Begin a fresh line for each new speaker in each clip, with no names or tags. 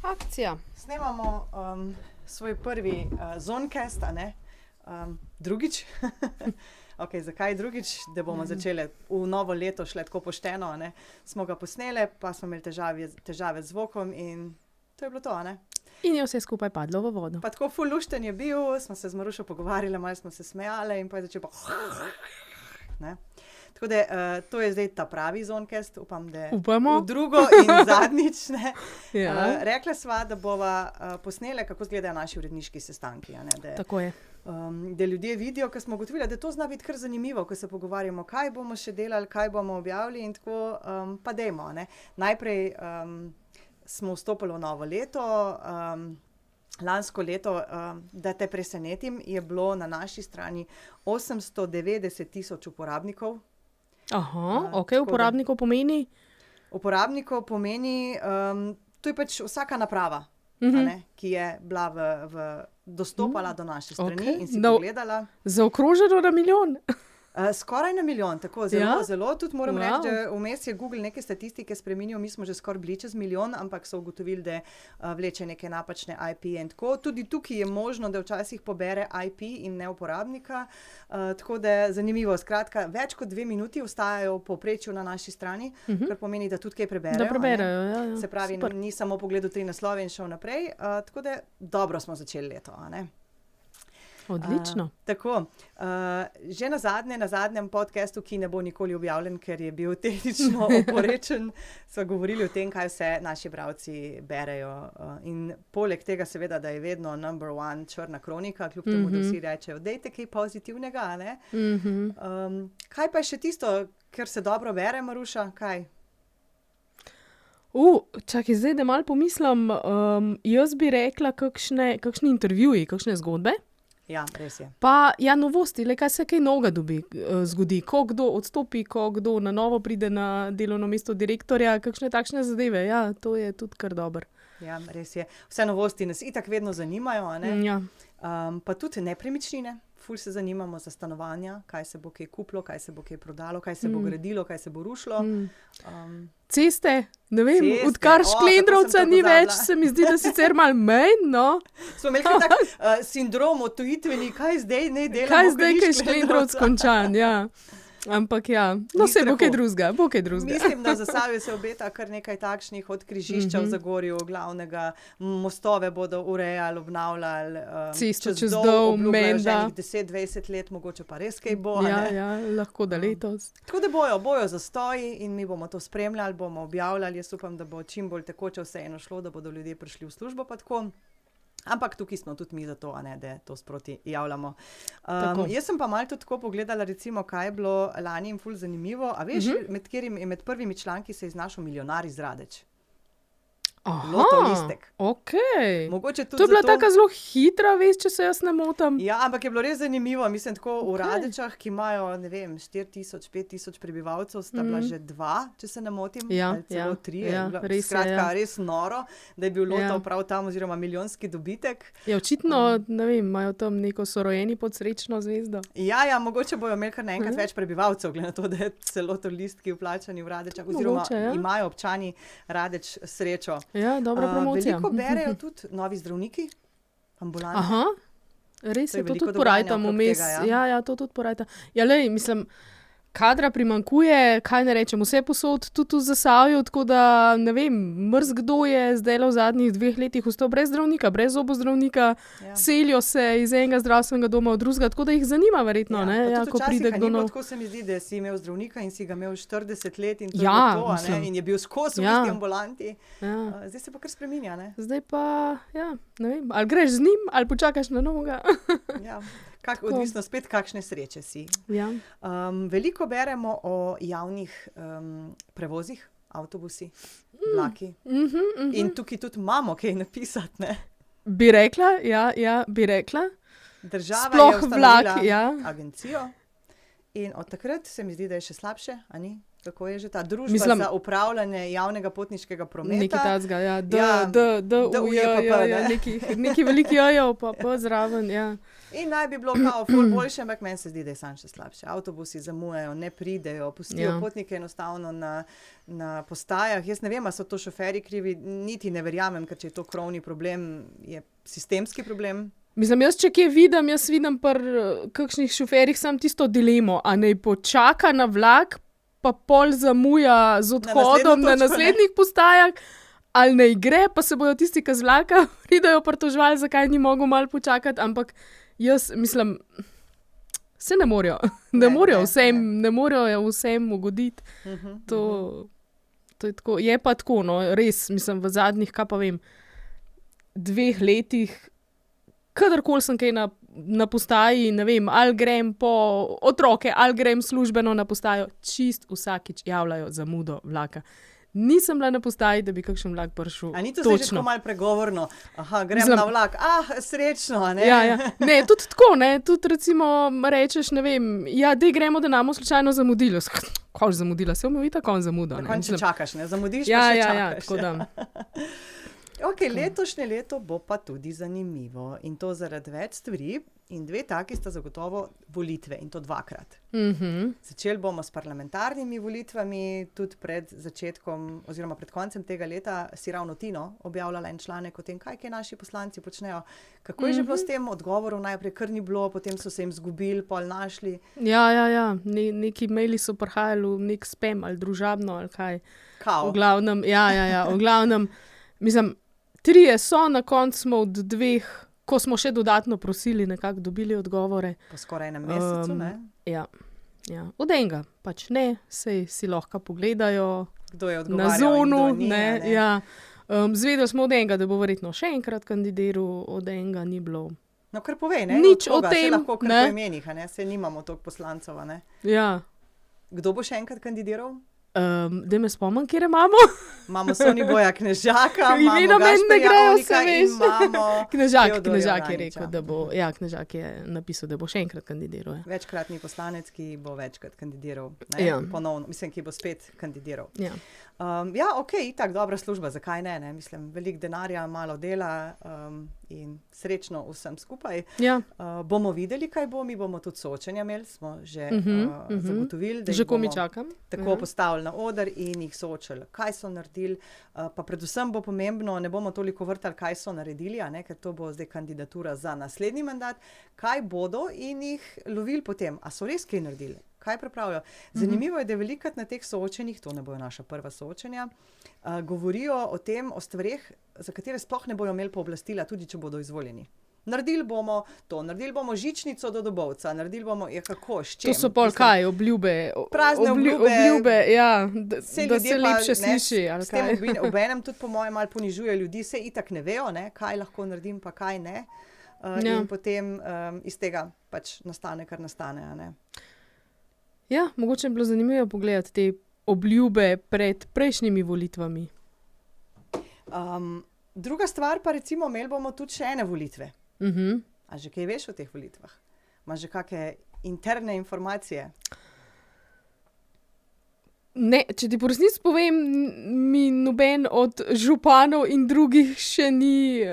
Akcija.
Snemamo svoj prvi Zoncast, a ne? Drugič. Okay, zakaj drugič? Da bomo začeli v novo leto šle tako pošteno, a ne? Smo ga posneli, pa smo imeli težave z zvokom in to je bilo to, a ne?
In je vse skupaj padlo v vodo.
Pa tako ful lušten je bil, smo se z Marušo pogovarjali, malo smo se smejali in pa je začel pa... Ne? Tako da to je zdaj ta pravi Zoncast, upam, da
Upamo.
v drugo in zadnjič, ne.
Ja.
Rekla sva, da bova posnele, kako izgledajo naši uredniški sestanki, a ne. Da,
Tako je.
da ljudje vidijo, ker smo ugotovili, da to zna biti kar zanimivo, ko se pogovarjamo, kaj bomo še delali, kaj bomo objavili in tako, pa dajmo, ne. Najprej smo vstopili v novo leto, lansko leto, da te presenetim, je bilo na naši strani 890,000 uporabnikov.
Aha, ok,
tako
uporabnikov pomeni?
Uporabnikov pomeni, to je pač vsaka naprava, a ne, ki je bila dostopala do naše strani in si pogledala.
Zaokroženo na milijon.
Skoraj na milijon, tako, zelo,
Ja?
zelo. Tudi moram reči,
Wow.
da vmes je Google neke statistike spreminjal, mi smo že skoraj bili čez milijon, ampak so ugotovili, da vleče neke napačne IP in tako. Tudi tukaj je možno, da včasih pobere IP in ne uporabnika, tako da zanimivo. Skratka, več kot 2 minuti ostajajo v povprečju na naši strani, kar pomeni, da tudi kaj preberejo.
Da preberejo, ja.
Se pravi,
Super.
ni samo pogledal 3 naslove in šel naprej, tako da dobro smo začeli leto, a ne.
Odlično.
Tako, že na zadnjem podcastu, ki ne bo nikoli objavljen, ker je bil tehnično oporečen, so govorili o tem, kaj vse naši bralci berejo. In poleg tega seveda, da je vedno number one črna kronika, kljub temu, da vsi rečejo, dajte kaj pozitivnega, a ne? Kaj pa je še tisto, kar se dobro bere, Maruša? Kaj?
Čakaj, zdaj, da malo pomislim, jaz bi rekla kakšni intervjuji, kakšne zgodbe.
Ja, res je.
Pa, ja, novosti, le kaj se kaj novega zgodi, ko kdo odstopi, ko kdo na novo pride na delovno mesto direktorja, kakšne takšne zadeve, ja, to je tudi kar dobro.
Ja, res je. Vse novosti nas itak vedno zanimajo, a ne?
Ja.
Pa tudi nepremičnine, ful se zanimamo za stanovanja, kaj se bo kaj kupilo, kaj se bo kaj prodalo, kaj se bo gradilo, kaj se bo rušilo.
Ceste, ne vem,
Ceste,
odkar
kako
Šklendrovca
sem to
ni več,
pozabila.
se mi zdi, da sicer malo manj, no.
Smo imeli kaj tak sindrom odtujitveni, kaj zdaj ne delamo,
Kaj zdaj,
ni
kaj je Šklendrovc
Šklendrovca.
končan, ja. Ampak ja, no
Ni
se bo
strahu.
kaj drugega, bo kaj drugega.
Mislim, da za Savijo se obeta kar nekaj takšnih, od križišča v Zagorju, glavnega, mostove bodo urejali, obnavljali,
Cesto čez Dol,
obljubljajo že
menda.
enih 10-20 let, mogoče pa res kaj bo, a
Ja,
ne.
ja, lahko da letos.
Tako da bojo zastoji in mi bomo to spremljali, bomo objavljali, jaz upam, da bo čim bolj tekoče vseeno šlo, da bodo ljudje prišli v službo pa tako. Ampak tukaj smo tudi mi zato, a ne, da to sproti javljamo. Jaz sem pa malo tudi tako pogledala, recimo, kaj je bilo lani in ful zanimivo, a veš, med prvimi članki se je znašel milijonar iz Radeč. Loto listek.
Okej.
Mogoče tudi
To je bila
zato...
taka zelo hitra vest, če se jaz ne motim.
Ja, ampak je bilo res zanimivo. Mislim, tako v Radečah, ki imajo, ne vem, 4,000, 5,000 prebivalcev, sta bila že 2, če se ne motim,
Ja,
ali celo
ja,
3.
ja,
Bila,
res je,
skratka,
ja.
res noro, da je bil Loto
Ja.
prav tam, oziroma milijonski dobitek.
Ja, očitno, ne vem, imajo tam neko sorojeni pod srečno zvezdo.
Ja, mogoče bojo imeli kar naenkrat več prebivalcev, glede na to, da je celo to listki vplačani v Radečah, oziroma
Mogoče, ja.
imajo občani Radeč srečo.
Ja, dobra promocija.
Veliko berejo tudi novi zdravniki, ambulante.
Aha, res
To je
je, to
veliko
tudi
dogajanja
porajtam
okrog
vmes.
tega, ja.
Ja, to tudi porajtam. Ja, lej, mislim, kadra primanjkuje, kaj ne rečem, vse posod, tudi v Zasavju, tako da, ne vem, kdo je zdaj v zadnjih 2 letih ostal brez zdravnika, brez zobozdravnika,
Ja.
selijo se iz enega zdravstvenega doma v drugega, tako da jih zanima verjetno, ne,
pa
ja,
tudi
ko
včasih,
pride
a
kdo
ni bilo
nov.
tako, se mi zdi, da si imel zdravnika in si ga imel 40 let in to
Ja,
je bilo to, a
mislim.
ne, in je bil skozi v
Ja.
isti ambulanti.
Ja.
Zdaj se pa kar spreminja, ne?
Zdaj pa, ja, ne vem, ali greš z njim, ali počakaš na novega.
Ja. Odvisno spet, kakšne sreče si.
Ja.
Veliko beremo o javnih prevozih, avtobusi, vlaki. In tukaj tudi imamo kaj napisati, ne?
Bi rekla, ja, bi rekla.
Država
Sploh
je ustanovila
vlak, ja.
agencijo in od takrat se mi zdi, da je še slabše, a ni? kako je že ta družba za upravljanje javnega potniškega prometa.
Nekaj tacga, ja,
DUJPP,
neki veliki jojo, pa zraven, ja.
In naj bi bilo kao ful boljše, ampak meni se zdi, da je sam še slabše. Avtobusi zamujajo, ne pridejo, pustijo potnike enostavno na postajah. Jaz ne vem, a so to šoferji krivi, niti ne verjamem, ker če je to krovni problem, je sistemski problem.
Mislim, jaz če kje vidim, kakšnih šoferjih sam tisto dilemo, a naj počaka na vlak, pa pol zamuja z odhodom na naslednjih postajah, ali naj gre, pa se bojo tisti, ki z vlaka pridejo pritoževali, zakaj ni mogel malo počakati, ampak jaz mislim, se ne morejo, ne morejo vsem ugoditi. To je tako, je pa tako, no, res, mislim, v zadnjih, kaj pa vem, 2 letih, kadarkoli sem kaj na postaji, ne vem, ali grem po otroke, ali grem službeno na postajo, čist vsakič javljajo zamudo vlaka. Nisem bila na postaji, da bi kakšen vlak prišel.
A ni to zdaj že tako malo pregovorno? Aha, grem na vlak. Srečno, a ne?
Ja. Ne, tudi tako, ne. Tudi recimo rečeš, ne vem, ja, dej gremo, da namo slučajno zamudilo. Kaj zamudila? Se omil itak on zamudo.
Na koncu čakaš, ne? Zamudiš, pa še čakaš.
Ja, tako da.
Ok, letošnje leto bo pa tudi zanimivo in to zaradi več stvari in 2 taki sta zagotovo volitve in to 2-krat. Začeli bomo s parlamentarnimi volitvami, tudi pred začetkom oziroma pred koncem tega leta si ravno Tino objavljala en članek o tem, kaj naši poslanci počnejo. Kako je že bilo s tem odgovorom, najprej kar ni bilo, potem so se jim zgubili, pol našli.
Ja, neki maili so prihajali v nek spam ali družabno ali kaj.
Kao.
V glavnem, mislim, 3 so, na koncu smo od 2, ko smo še dodatno prosili, nekako dobili odgovore.
Po skoraj enem mesecu, ne?
Ja. Od enega, pač ne, sej si lahko pogledajo
kdo je
na zonu, ne. Ja. Zvedeli smo od enega, da bo verjetno še enkrat kandidiral, od enega ni bilo.
No, kar povej, ne?
Nič o tem,
se lahko kar po imenih, ne? Se nimamo toliko poslancev, ne?
Ja.
Kdo bo še enkad kandidiral?
Da me spomnim, kjer imamo.
Imamo Soniboja Knežaka, imamo Gašperja Ovnika in imamo
Knežak je rekel, da bo, Knežak je napisal, da bo še enkrat kandidiral. Ja.
Večkratni poslanec, ki bo večkrat kandidiral. Ponovno, mislim, ki bo spet kandidiral. Ok, itak dobra služba, zakaj ne? Mislim, veliko denarja, malo dela in srečno vsem skupaj. Bomo videli, kaj bo, mi bomo tudi soočenja imeli, smo že zagotovili, da jih bomo tako postavili na oder in jih soočili, kaj so naredili, pa predvsem bo pomembno, ne bomo toliko vrtali, kaj so naredili, ker to bo zdaj kandidatura za naslednji mandat, kaj bodo in jih lovili potem, a so res kaj naredili. Kaj pripravljajo? Zanimivo je, da velikokrat na teh soočenjih, to ne bojo naša prva soočenja, govorijo o tem, o stvareh, za katere sploh ne bojo imeli pooblastila, tudi če bodo izvoljeni. Naredili bomo to, naredili bomo žičnico do Dobovca, naredili bomo, kako, s čem?
To so pol kaj, obljube?
Prazne obljube,
ja, da se lepše sliši.
S tem obenem tudi po mojem malo ponižuje ljudi, se itak ne vejo, ne, kaj lahko naredim, pa kaj ne. In potem iz tega pač nastane, kar nastane, a ne.
Ja, mogoče je bilo zanimivo pogledati te obljube pred prejšnjimi volitvami.
Druga stvar pa recimo, imeli bomo tudi še ene volitve. A že kaj veš o teh volitvah? Imaš že kakšne interne informacije?
Ne, če ti po resnici povem, mi noben od županov in drugih še ni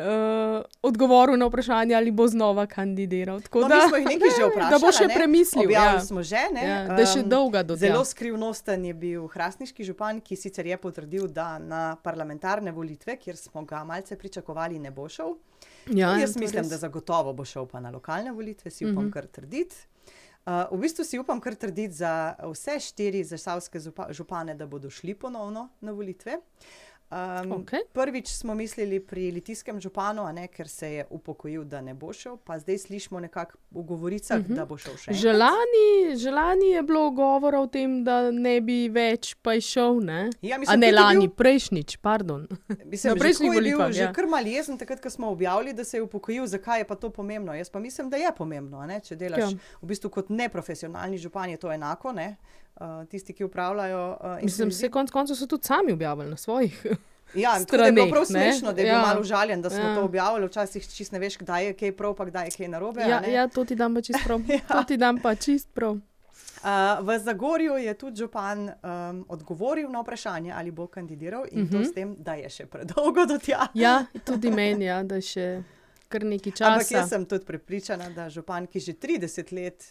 odgovoril na vprašanje, ali bo znova kandidiral. Tako
mi smo jih nekaj že vprašali,
da bo še premislil.
Objavili smo že, ne?
Da je še dolga do tega.
Zelo skrivnosten je bil hrastniški župan, ki sicer je potrdil, da na parlamentarne volitve, kjer smo ga malce pričakovali, ne bo šel. Jaz mislim, da zagotovo bo šel pa na lokalne volitve, si upam kar trditi. V bistvu si upam kar trditi za vse 4 zasavske župane, da bodo šli ponovno na volitve. Prvič smo mislili pri litijskem županu, ker se je upokojil, da ne bo šel, pa zdaj slišimo nekako v govoricah, da bo šel še enkrat.
Že lani je bilo govora o tem, da ne bi več pa šel, ne?
Ja,
a ne lani, prejšnjič, pardon.
Mislim, že je bil že kar mal jezen, takrat, ko smo objavili, da se je upokojil, zakaj je pa to pomembno. Jaz pa mislim, da je pomembno, ne? Če delaš v bistvu kot neprofesionalni župan, je to enako, ne? Tisti, ki upravljajo.
Mislim, vse koncu so tudi sami objavili na svojih
straneh. Tako da je bilo prav smešno, da je bil malo užaljen, da smo to objavili. Včasih čist ne veš, kdaj je kaj prav, pa kdaj je kaj narobe.
Ja, to ti dam pa čist prav. To ti dam pa čist prav.
V Zagorju je tudi župan odgovoril na vprašanje, ali bo kandidiral in to s tem, da je še predolgo do tja.
Ja, tudi meni, ja, da še kar nekaj časa.
Ampak jaz sem tudi prepričana, da župan, ki že 30 let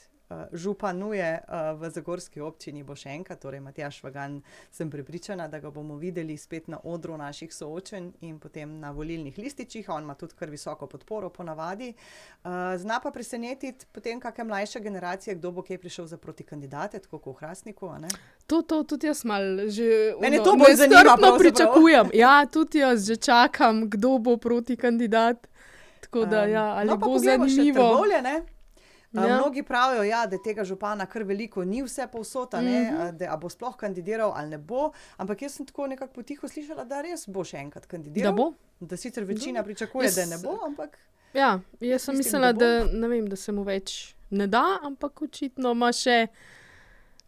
županuje v zagorski občini, bo še enkrat, torej Matjaž Švagan, sem prepričana, da ga bomo videli spet na odru naših soočenj in potem na volilnih lističih. On ima tudi kar visoko podporo ponavadi. Zna pa presenetiti potem kakšne mlajše generacije, kdo bo kaj prišel za protikandidate, tako kot v Hrastniku, a ne?
To tudi jaz malo že
Mene to bolj zanima, pravzaprav.
pričakujem. Ja, tudi jaz že čakam, kdo bo protikandidat. Tako da, ja, ali bo zanimivo.
Trbovlje, ne? Mnogi pravijo, ja, da tega župana kar veliko ni vse povsod, da bo sploh kandidiral ali ne bo, ampak jaz sem tako nekako potiho slišala, da res bo še enkrat kandidiral.
Da bo?
Da sicer večina pričakuje, da ne bo, ampak...
Ja, jaz sem mislila, da ne vem, da se mu več ne da, ampak očitno ima še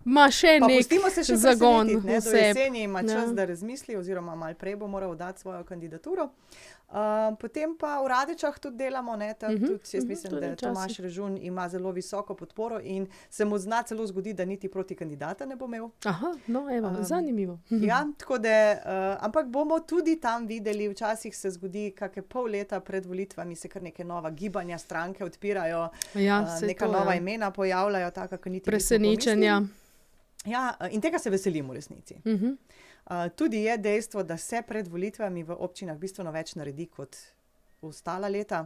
nek zagon v
sebi. Do
sebi.
jeseni ima čas, da razmisli, oziroma malo prej bo moral dati svojo kandidaturo. Potem pa v Radečah tudi delamo, ne, tudi jaz mislim, da Tomaž Režun ima zelo visoko podporo in se mu zna celo zgodi, da niti proti kandidata ne bo imel.
Aha, no evo, zanimivo.
Ja, tako da, ampak bomo tudi tam videli, včasih se zgodi, kakšne pol leta pred volitvami se kar neke nova gibanja, stranke odpirajo, neka nova imena pojavljajo, taka, ko niti
presenečenja.
Ja, in tega se veselim v resnici. Tudi je dejstvo, da se pred volitvami v občinah bistveno več naredi kot ostala leta.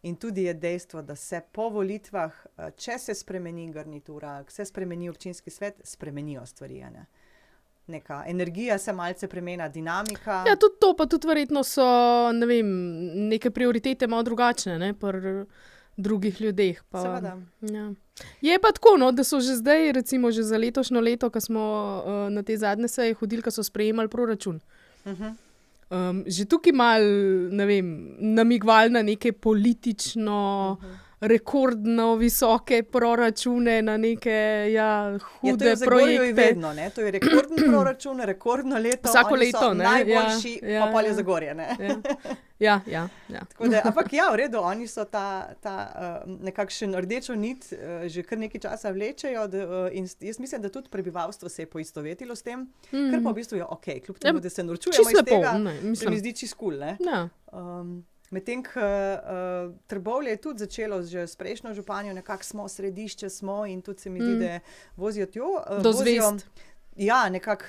In tudi je dejstvo, da se po volitvah, če se spremeni garnitura, se spremeni občinski svet, spremenijo stvari. Ne? Neka energija se malce premena, dinamika.
Ja, tudi to, pa tudi verjetno so, ne vem, neke prioritete malo drugačne, ne, pri drugih ljudeh. Pa,
seveda.
Ja. Je pa tako, no, da so že zdaj, recimo že za letošnjo leto, ko smo na te zadnje seje hodili, ko so sprejemali proračun. Že tukaj malo, ne vem, namigvali na neke politično, rekordno visoke proračune, na neke hude projekte.
Vedno, ne? To je rekordni proračun, rekordno leto.
Vsako leto, ne?
Najboljši, pa pol je Zagorje, ne?
Ja.
Da, ampak ja, v redu, oni so ta nekakšen rdečo nit že kar nekaj časa vlečejo in jaz mislim, da tudi prebivalstvo se je poistovetilo s tem, ker pa v bistvu je okej, kljub temu, da se norčujemo iz tega, se mi zdi čisto kul, ne?
Ja.
Medtem, ko Trbovlje je tudi začelo že s prejšnjo županjo, nekako smo, središče smo in tudi se mi zdi, da vozijo tjo.
Do zvest.
Ja, nekako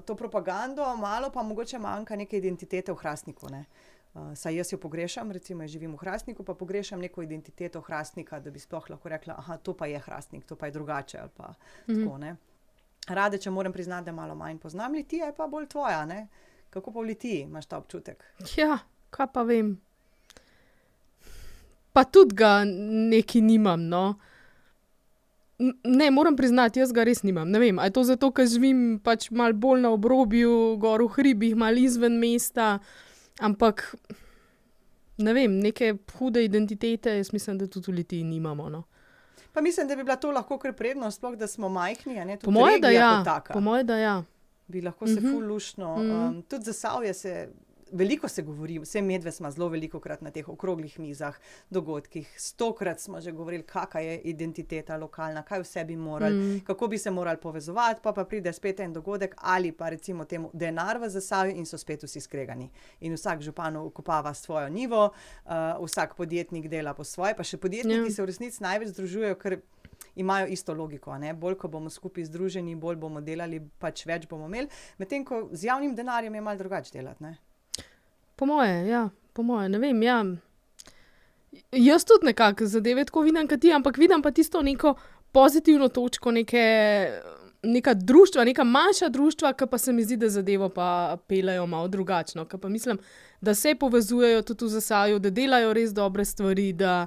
to propagando, malo pa mogoče manjka neke identitete v Hrastniku, ne. Saj jaz jo pogrešam, recimo jaz živim v Hrastniku, pa pogrešam neko identiteto Hrastnika, da bi sploh lahko rekla, aha, to pa je Hrastnik, to pa je drugače ali pa tako, ne. Radeče moram priznati, da malo manj poznam, Litija je pa bolj tvoja, ne. Kako pa v Litiji imaš ta občutek?
Ja, kaj pa vem. Pa tudi ga neki nimam, no. Ne, moram priznati, jaz ga res nimam. Ne vem, a je to zato, ker živim pač malo bolj na obrobju, gor v hribih, malo izven mesta, ampak ne vem, neke hude identitete, jaz mislim, da tudi v Litiji nimamo, no.
Pa mislim, da bi bila to lahko kar prednost, sploh da smo majhni, a ne, tudi
po moje,
regija kot taka.
Po moje, da ja.
Bi lahko se ful luštno, tudi Zasavje se, veliko se govori, vse medve smo zelo velikokrat na teh okroglih mizah, dogodkih, 100-krat smo že govorili, kakva je identiteta lokalna, kaj vse bi morali, kako bi se morali povezovati, pa pride spet en dogodek ali pa recimo temu denar v Zasavju in so spet vsi skregani. In vsak župan okopava svojo njivo, vsak podjetnik dela po svoje, pa še podjetniki se v resnici največ združujejo, ker imajo isto logiko, ne? Bolj, ko bomo skupaj združeni, bolj bomo delali, pač več bomo imeli, medtem ko z javnim denarjem je malo drugače delati, ne?
Po moje, ne vem, ja. Jaz tudi nekako zadeve tako vidim, kot ti, ampak vidim pa tisto neko pozitivno točko, neka društva, neka manjša društva, ki pa se mi zdi, da zadevo pa peljejo malo drugačno, ki pa mislim, da se povezujejo tudi v Zasavju, da delajo res dobre stvari, da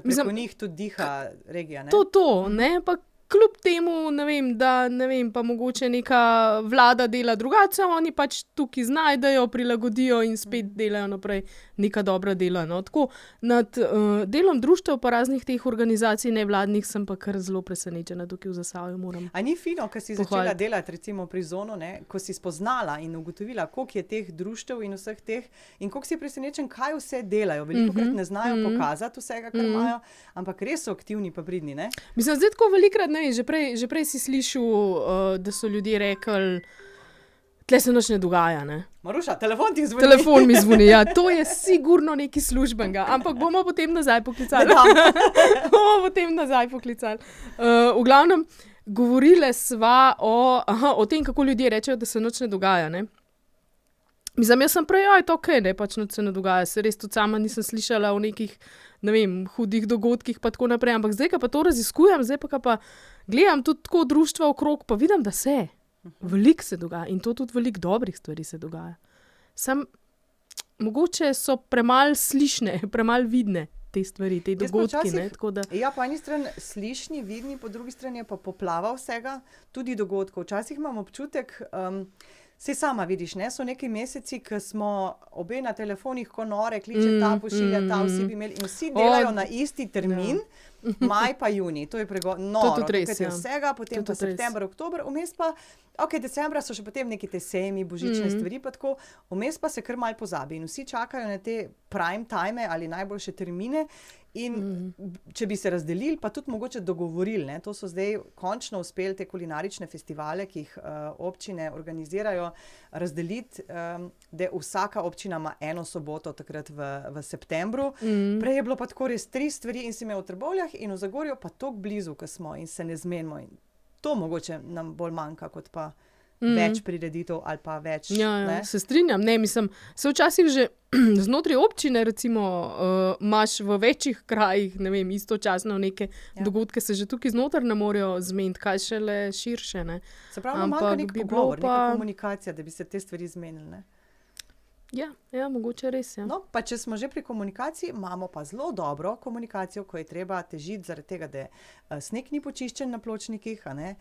preko njih tudi diha regija, ne?
To, ne, pa kljub temu, ne vem, pa mogoče neka vlada dela drugače, oni pač tukaj znajdejo, prilagodijo in spet delajo naprej neka dobra dela, no. Tako, nad delom društev pa raznih teh organizacij nevladnih sem pa kar zelo presenečena tukaj v Zasavju, moram.
A ni fino, ko si začela delati recimo pri Zonu, ne, ko si spoznala in ugotovila, koliko je teh društev in vseh teh, in koliko si presenečen, kaj vse delajo, velikokrat ne znajo pokazati vsega, kar imajo, ampak res so aktivni pa pridni, ne?
Mislim, zdaj tako velikrat ne, že prej si slišal, da so ljudje rekli, tle se nič ne dogaja, ne.
Maruša, telefon ti zvoni.
Telefon mi zvoni, ja, to je sigurno nekaj službenega, ampak bomo potem nazaj poklicali. V glavnem, govorile sva o tem, kako ljudje rečejo, da se nič ne dogaja, ne. Mislim, jaz sem prej, to okej, ne, pač nič se ne dogaja, se res tudi sama nisem slišala o nekih, ne vem, hudih dogodkih pa tako naprej, ampak zdaj, ko pa to raziskujem, zdaj pa gledam tudi tako društva okrog, pa vidim, da se, veliko se dogaja in to tudi veliko dobrih stvari se dogaja. Mogoče so premalo slišne, premalo vidne te stvari, te dogodki, ne, tako da.
Ja, po eni strani slišni, vidni, po drugi strani je pa poplava vsega, tudi dogodkov. Včasih imam občutek, saj sama vidiš, ne, so neki meseci, ko smo obe na telefonih, ko nore, kliče ta, pošilja ta, vsi bi imeli in vsi delajo na isti termin, maj pa junij, to je noro, tukaj je vsega, potem pa september, oktober, vmes pa, decembra so še potem neki te sejmi, božične stvari pa tako, vmes pa se kar malo pozabi in vsi čakajo na te prime time ali najboljše termine in če bi se razdelili, pa tudi mogoče dogovorili, ne, to so zdaj končno uspeli te kulinarične festivale, ki jih občine organizirajo, razdeliti, da vsaka občina ima eno soboto takrat v septembru. Prej je bilo pa tako res 3 stvari in si imel v Trbovljah in v Zagorju pa toliko blizu, ko smo in se ne zmenimo. In to mogoče nam bolj manjka, kot pa več prireditev ali pa več.
Ja, se strinjam, ne, mislim, se včasih že znotraj občine recimo imaš v večjih krajih, ne vem, istočasno neke dogodke, se že tukaj znotraj ne morejo zmeniti, kaj šele širše, ne.
Se pravi, manjka nek pogovor, neka komunikacija, da bi se te stvari zmenili, ne.
Ja, mogoče res, ja.
No, pa če smo že pri komunikaciji, imamo pa zelo dobro komunikacijo, ko je treba težiti zaradi tega, da sneg ni počiščen na pločnikih, a ne,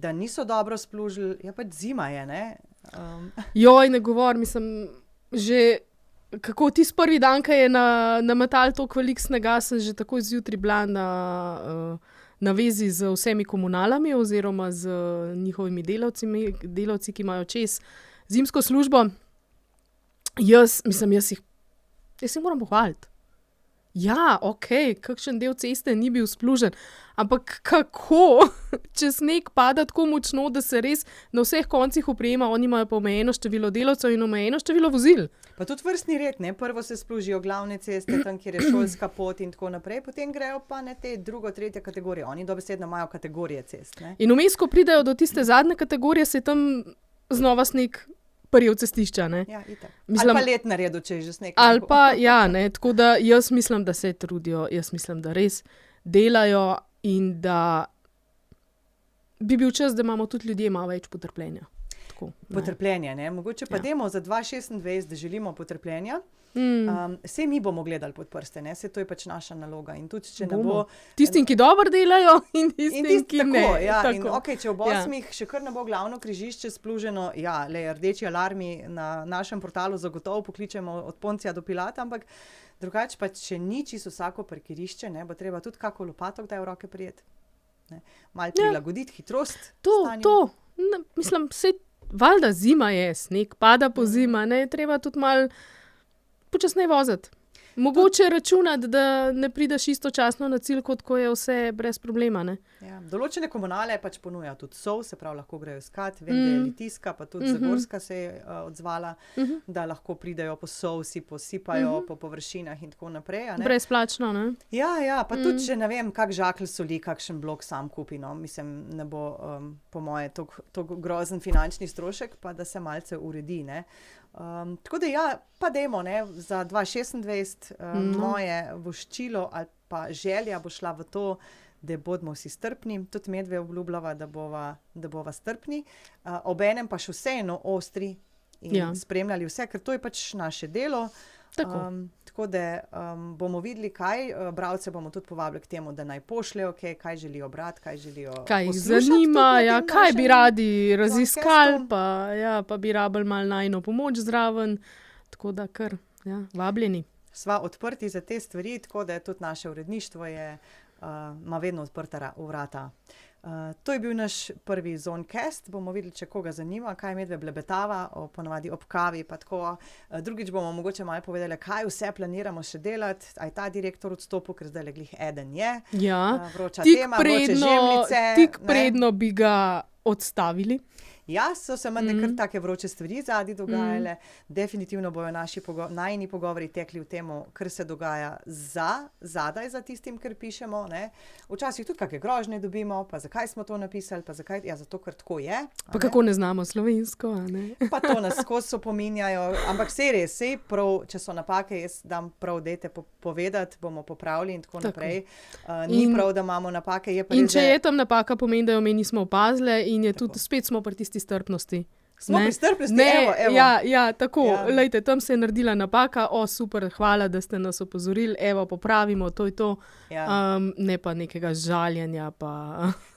da niso dobro splužili, ja pač zima je, ne.
Joj, ne govor, mislim, že kako tisti prvi dan, ko je nametalo toliko veliko snega, sem že takoj zjutraj bila na vezi z vsemi komunalami oziroma z njihovimi delavci, ki imajo čez zimsko službo. Jaz jih moram pohvaliti. Ja, okej, kakšen del ceste ni bil splužen, ampak kako, če sneg pada tako močno, da se res na vseh koncih oprijema, oni imajo pa omejeno število delavcev in omejeno število vozil.
Pa tudi vrstni red, ne, prvo se splužijo glavne ceste, tam, kjer je šolska pot in tako naprej, potem grejo pa ne te drugo, tretje kategorije, oni dobesedno imajo kategorije cest, ne.
In vmes, ko pridejo do tiste zadnje kategorije, se tam znova sneg prije v cestišča, ne.
Ja, itak. Ali pa let naredu, če je že sneg.
Ali pa, ja, ne, tako da jaz mislim, da se trudijo, jaz mislim, da res delajo in da bi bil čas, da imamo tudi ljudje malo več potrpljenja. Tako,
potrpljenje, ne, mogoče pa dajmo za 2026, da želimo potrpljenja. Saj mi bomo gledali pod prste, ne, saj to je pač naša naloga in tudi, če ne bo.
Tistim, ki dobro delajo in tistim, ki ne.
Tako, ja, in če ob 8 še kar ne bo glavno križišče spluženo, ja, rdeči alarmi na našem portalu zagotovo pokličemo od Poncija do Pilata, ampak drugače pa, če ni čisto vsako parkirišče, ne, bo treba tudi kako lopato kdaj v roke prijeti. Malo prilagoditi hitrost.
Mislim, saj valjda zima je, sneg pada po zima, ne, treba tudi malo počasneje voziti. Mogoče računati, da ne prideš istočasno na cilj, kot ko je vse brez problema, ne.
Ja, določene komunale pač ponujajo tudi sol, se pravi, lahko grejo iskat, vem, da je Litijska, pa tudi Zagorska se je odzvala, da lahko pridejo po sol, si posipajo po površinah in tako naprej, a ne.
Brezplačno, ne.
Ja, pa tudi, če ne vem, kak žakelj soli, kakšen blok sam kupi, no, mislim, ne bo po moje toliko grozen finančni strošek, pa da se malce uredi, ne. Tako da ja, pa dajmo, ne, za 2026 moje voščilo ali pa želja bo šla v to, da bodimo vsi strpni, tudi medve obljubljava, da bova strpni, obenem pa še vseeno ostri in spremljali vse, ker to je pač naše delo. Tako da bomo videli, kaj, bralce bomo tudi povabili k temu, da naj pošljejo, kaj želijo brati, kaj želijo poslušati.
Kaj jih zanima, ja, kaj bi radi raziskali, pa bi rabili malo najino pomoč zraven, tako da kar, ja, vabljeni.
Sva odprti za te stvari, tako da tudi naše uredništvo ima vedno odprta vrata To je bil naš prvi Zonecast. Bomo videli, če koga zanima, kaj medve blebetava, ponavadi ob kavi. Pa tako. Drugič bomo mogoče malo povedali, kaj vse planiramo še delati. A je ta direktor odstopil, ker zdaj le glih eden je.
Ja,
Vroča tema, vroče žemljice.
tik predno bi ga odstavili.
Ja, so se meni kar take vroče stvari zadnji dogajale. Definitivno bojo najini pogovori tekli v temu, kar se dogaja zadaj za tistim, kar pišemo. Ne. Včasih tudi kakšne grožnje dobimo, pa zakaj smo to napisali, pa zakaj, ja, zato ker tako je.
Pa kako ne znamo slovensko, a ne?
Pa to nas skozi opominjajo, ampak sej res, sej prav, če so napake, jaz dam prav, dajte povedati, bomo popravili in tako naprej. Ni prav, da imamo napake, je pa res,
če je tam napaka, pomeni, da jo mi nismo opazile in je tudi, spet smo pri tisti strpnosti.
Smo pri strpnosti, evo.
Ja, tako, lejte, tam se je naredila napaka, super, hvala, da ste nas opozorili, evo, popravimo, to je to. Ne pa nekega žaljenja, pa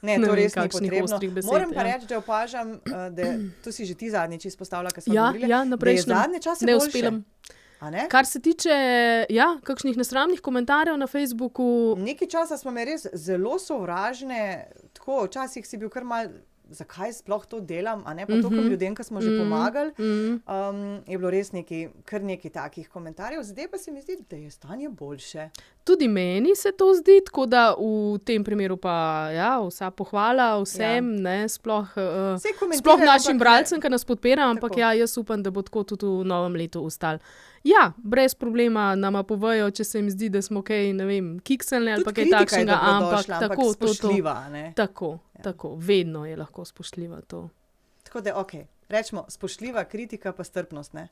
ne to res ni potrebno.
Ostrih besed.
Moram pa reči, da opažam, da to si že ti zadnjič izpostavila, ker smo govorili,
da je
zadnje čase boljše.
Kar se tiče, kakšnih nesramnih komentarjev na Facebooku.
Nekaj časa smo me res zelo sovražne, tako, včasih si bil kar mal, zakaj sploh to delam, a ne pa toliko ljudem, ki smo že pomagali. Je bilo res kar nekaj takih komentarjev, zdaj pa se mi zdi, da je stanje boljše.
Tudi meni se to zdi, tako da v tem primeru pa, vsa pohvala vsem, ne, sploh našim bralcem, ki nas podpirajo, ampak jaz upam, da bo tako tudi v novem letu ostalo. Ja, brez problema nama povejo, če se jim zdi, da smo kaj, ne vem, kikselni ali pa kaj takšnega, ampak
spoštljiva, ne?
Tako, vedno je lahko spoštljiva to.
Tako da, rečemo, spoštljiva kritika pa strpnost, ne?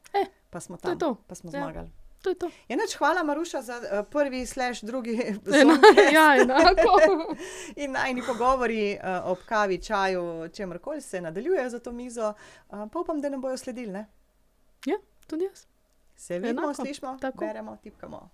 Pa smo tam, pa smo zmagali.
To je to.
Hvala, Maruša, za prvi/drugi Zoncast.
Enako.
In najni pogovori ob kavi, čaju, čemrkoli se nadaljujejo za to mizo. Pa upam, da nam bojo sledili, ne?
Ja, tudi jaz.
Se vidimo, slišimo, beremo, tipkamo.